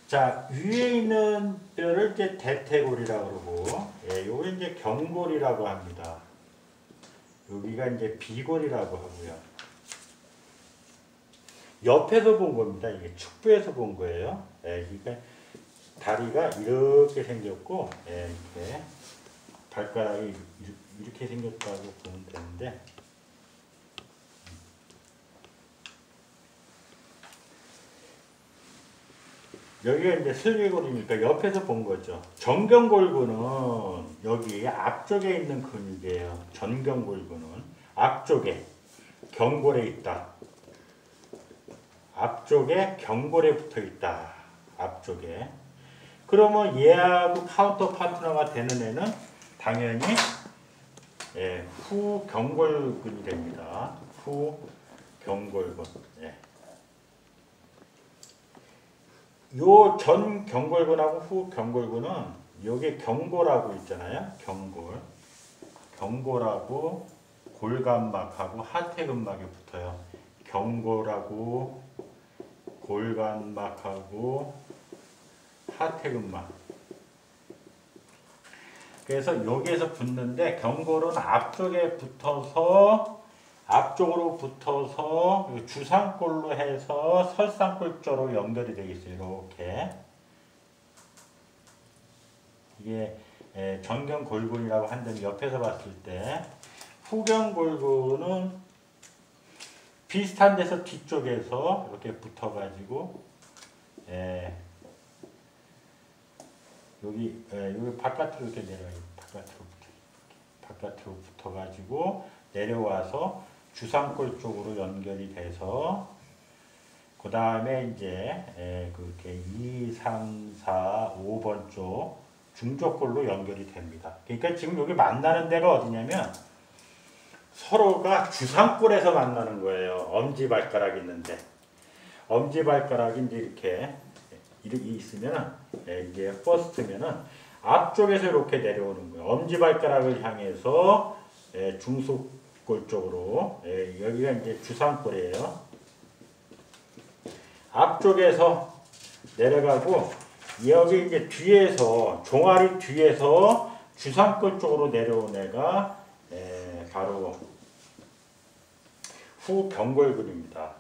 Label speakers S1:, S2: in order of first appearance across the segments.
S1: 자, 위에 있는 뼈를 이제 대퇴골이라고 그러고, 예, 요거 이제 경골이라고 합니다. 여기가 이제 비골이라고 하고요. 옆에서 본 겁니다. 이게 축부에서 본 거예요. 예, 그러니까 다리가 이렇게 생겼고, 예, 이렇게 발가락이 이렇게 생겼다고 보면 되는데, 여기가 이제 슬개골이니까 옆에서 본 거죠. 전경골근은 여기 앞쪽에 있는 근육이에요. 전경골근은 앞쪽에 경골에 있다. 앞쪽에 경골에 붙어 있다. 앞쪽에. 그러면 얘하고 카운터 파트너가 되는 애는 당연히 후경골근이 됩니다. 후경골근. 요 전 경골근하고 후 경골근은 요게 경골하고 있잖아요. 경골. 경골하고 골간막하고 하태근막에 붙어요. 경골하고 골간막하고 하태근막. 그래서 여기에서 붙는데 경골은 앞쪽으로 붙어서 주상골로 해서 설상골 쪽으로 연결이 되어 있어요. 이렇게. 이게 전경골근이라고 한다면 옆에서 봤을 때 후경골근은 비슷한 데서 뒤쪽에서 이렇게 붙어가지고 여기 바깥으로 이렇게 내려가요. 바깥으로 붙어가지고 내려와서 주상골 쪽으로 연결이 돼서 그 다음에 이제 그렇게 2, 3, 4, 5번 쪽 중족골로 연결이 됩니다. 그러니까 지금 여기 만나는 데가 어디냐면 서로가 주상골에서 만나는 거예요. 엄지발가락이 있는데 엄지발가락이 이제 이렇게 있으면 이게 퍼스트면은 앞쪽에서 이렇게 내려오는 거예요. 엄지발가락을 향해서 중속골 쪽으로 여기가 이제 주상골이에요. 앞쪽에서 내려가고 여기 이제 뒤에서 종아리 뒤에서 주상골 쪽으로 내려온 애가 바로 후경골근입니다.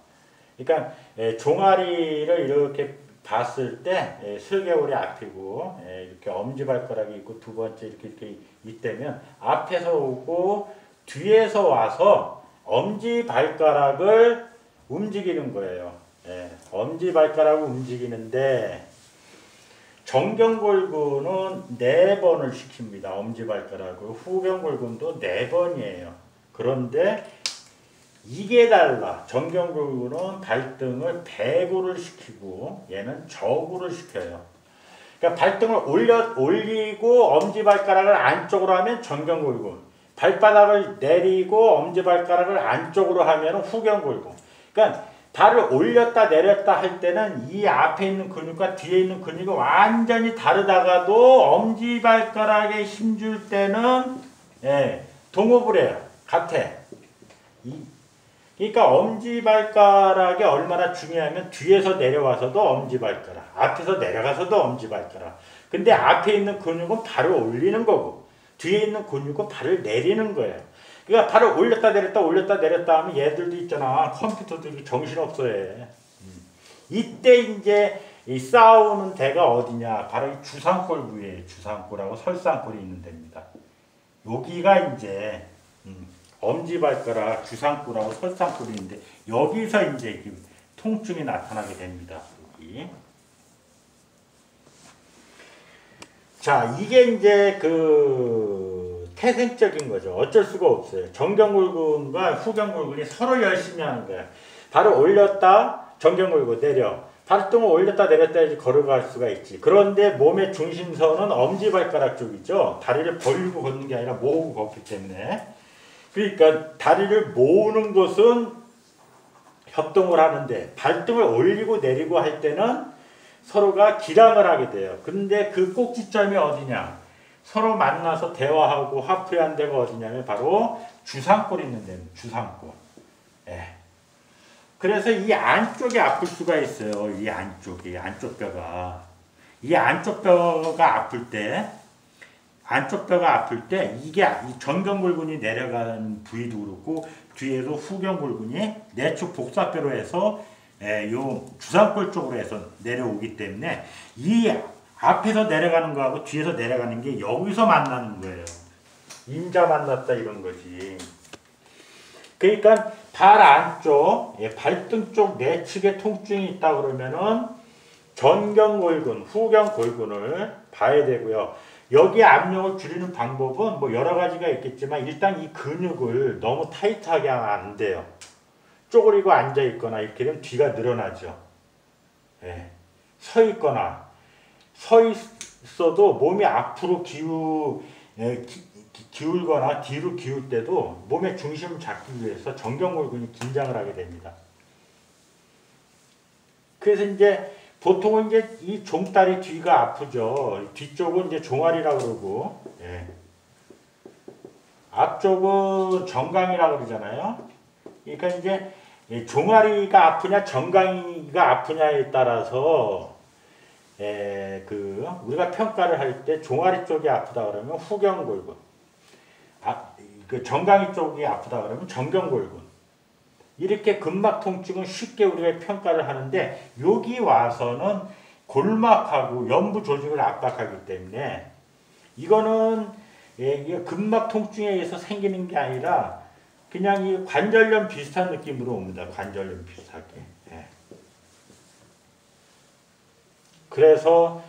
S1: 그러니까 종아리를 이렇게 봤을 때 슬개골이 앞이고 이렇게 엄지발가락이 있고 두 번째 이렇게 있다면 앞에서 오고 뒤에서 와서 엄지발가락을 움직이는 거예요. 엄지발가락을 움직이는데 정경골근은 4번을 시킵니다. 엄지발가락을. 후경골근도 4번이에요. 그런데 이게 달라. 정경골근은 발등을 배구를 시키고 얘는 저구를 시켜요. 그러니까 발등을 올리고 엄지발가락을 안쪽으로 하면 정경골근, 발바닥을 내리고 엄지발가락을 안쪽으로 하면 후경골근. 그러니까 발을 올렸다 내렸다 할 때는 이 앞에 있는 근육과 뒤에 있는 근육이 완전히 다르다가도 엄지발가락에 힘줄 때는 동업을 해요. 같아. 그러니까 엄지발가락이 얼마나 중요하면 뒤에서 내려와서도 엄지발가락, 앞에서 내려가서도 엄지발가락. 근데 앞에 있는 근육은 발을 올리는 거고 뒤에 있는 근육은 발을 내리는 거예요. 그러니까 발을 올렸다 내렸다 하면 얘들도 있잖아. 컴퓨터들이 정신없어해. 이때 이제 이 싸우는 데가 어디냐. 바로 이 주상골 부위에 주상골하고 설상골이 있는 데입니다. 여기가 이제 엄지발가락, 주상골하고 설상골이 있는데 여기서 이제 통증이 나타나게 됩니다. 여기. 자, 이게 이제 태생적인 거죠. 어쩔 수가 없어요. 정경골근과 후경골근이 서로 열심히 하는 거야. 발을 올렸다, 정경골근 내려. 발등을 올렸다 내렸다 해야지 걸어갈 수가 있지. 그런데 몸의 중심선은 엄지발가락 쪽이죠. 다리를 벌리고 걷는 게 아니라 모으고 걷기 때문에. 그러니까 다리를 모으는 것은 협동을 하는데 발등을 올리고 내리고 할 때는 서로가 기량을 하게 돼요. 근데 그 꼭지점이 어디냐? 서로 만나서 대화하고 화풀이한 데가 어디냐면 바로 주상골 있는 데는 주상골. 그래서 이 안쪽이 아플 수가 있어요. 이 안쪽이, 안쪽 뼈가. 이 안쪽 뼈가 아플 때 이게 이 정경골근이 내려가는 부위도 그렇고 뒤에서 후경골근이 내축 복사뼈로 해서 요 주산골 쪽으로 해서 내려오기 때문에 이 앞에서 내려가는 거하고 뒤에서 내려가는 게 여기서 만나는 거예요. 인자 만났다 이런 거지. 그러니까 발 안쪽, 발등 쪽 내측에 통증이 있다 그러면은 전경골근, 후경골근을 봐야 되고요. 여기 압력을 줄이는 방법은 뭐 여러 가지가 있겠지만 일단 이 근육을 너무 타이트하게 하면 안 돼요. 쪼그리고 앉아 있거나 이렇게 되면 뒤가 늘어나죠. 서 있거나 서 있어도 몸이 앞으로 기울거나 뒤로 기울 때도 몸의 중심을 잡기 위해서 정경골근이 긴장을 하게 됩니다. 그래서 이제 보통은 이제 이 종다리 뒤가 아프죠. 뒤쪽은 이제 종아리라고 그러고, 앞쪽은 정강이라고 그러잖아요. 그러니까 이제 종아리가 아프냐 정강이가 아프냐에 따라서 우리가 평가를 할 때 종아리 쪽이 아프다 그러면 후경골근, 그 정강이 쪽이 아프다 그러면 정경골근. 이렇게 근막 통증은 쉽게 우리가 평가를 하는데 여기 와서는 골막하고 연부 조직을 압박하기 때문에 이거는 근막 통증에 의해서 생기는 게 아니라 그냥 이 관절염 비슷한 느낌으로 옵니다. 관절염 비슷하게. 그래서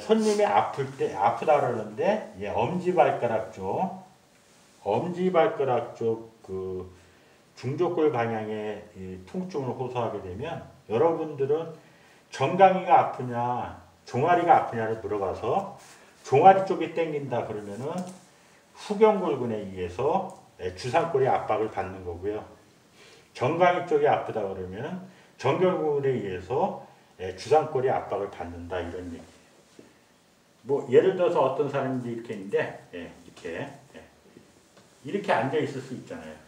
S1: 손님이 아프다 그러는데 엄지발가락 쪽 그 중족골 방향의 통증을 호소하게 되면 여러분들은 정강이가 아프냐 종아리가 아프냐를 물어봐서 종아리 쪽이 땡긴다 그러면은 후경골근에 의해서 주산골이 압박을 받는 거고요. 정강이 쪽이 아프다 그러면 정경골근에 의해서 주산골이 압박을 받는다 이런 얘기. 뭐 예를 들어서 어떤 사람이 이렇게 있는데 이렇게 앉아 있을 수 있잖아요.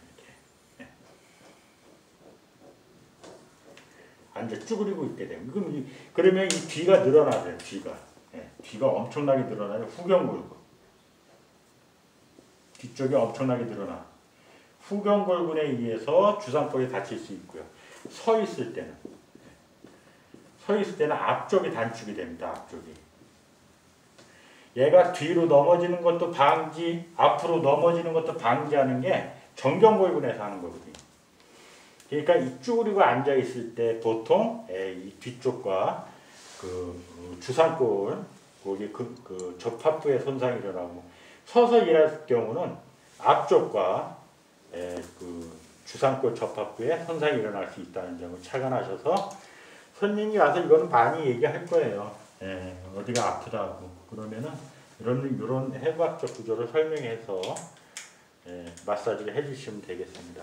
S1: 앉아 쭈그리고 있게 되면 그러면 이 뒤가 늘어나죠. 뒤가 엄청나게 늘어나요. 후경골근 뒤쪽이 엄청나게 늘어나. 후경골근에 의해서 주산골이 다칠 수 있고요. 서 있을 때는 앞쪽이 단축이 됩니다. 앞쪽이. 얘가 뒤로 넘어지는 것도 앞으로 넘어지는 것도 방지하는 게 정경골근에서 하는 거거든요. 그러니까 이 쭈그리고 앉아 있을 때 보통 이 뒤쪽과 그 주산골 거기 그 접합부에 손상이 일어나고 서서 일할 경우는 앞쪽과 그 주산골 접합부에 손상이 일어날 수 있다는 점을 착안하셔서 손님이 와서 이거는 많이 얘기할 거예요. 어디가 아프다고 그러면은 이런 해부학적 구조를 설명해서 마사지를 해주시면 되겠습니다.